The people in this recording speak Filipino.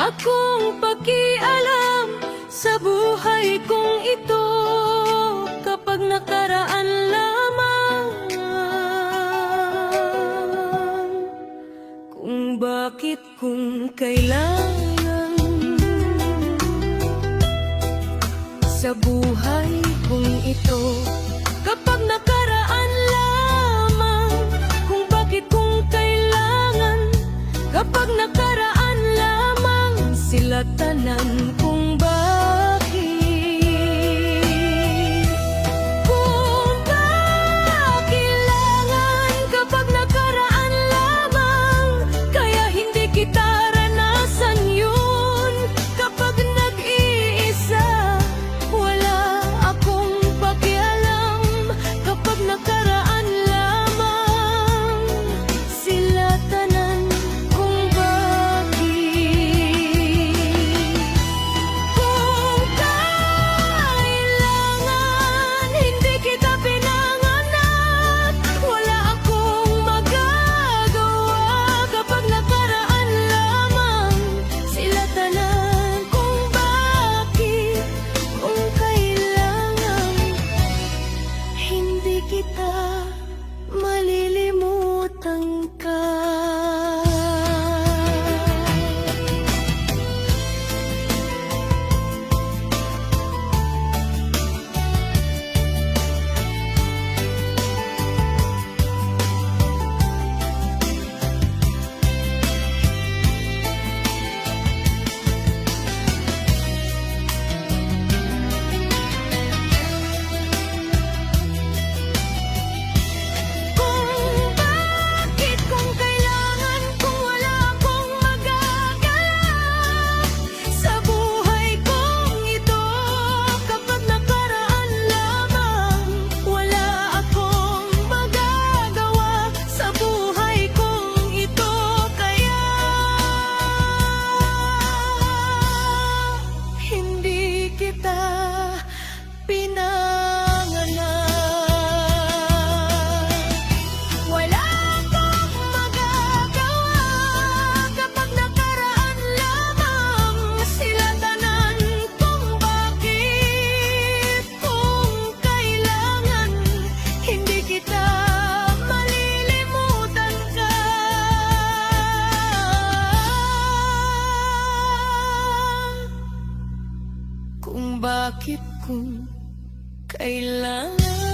akong pakialam sa buhay kong ito kapag nakaraan lamang. Kung bakit kung kailangan sa buhay kong ito kapag nakaraan lamang. Kung bakit kung kailangan kapag nakaraan lamang. Sila tanan kung bakit. Kung bakit kailangan kapag nakaraan lamang. Kaya hindi kita ranasan yun kapag nag-iisa. Wala akong pakialam kapag nakaraan lamang. Sila tanan kung bakit. Kung kailangan hindi kita pinanganak. Wala akong magagawa kapag nakaraan lamang. Sila tanan kung bakit. Kung kailangan hindi kita malilimutan ka. Kung bakit kung kailangan kung wala akong magagawa sa buhay kong ito kapag nakaraan lamang. Wala akong magagawa sa buhay kong ito kaya hindi kita pinanganak. Wala akong magagawa kapag nakaraan lamang. Sila tanan kung bakit. Kung kailangan hindi kita malilimutan ka. Kung bakit kung kailangan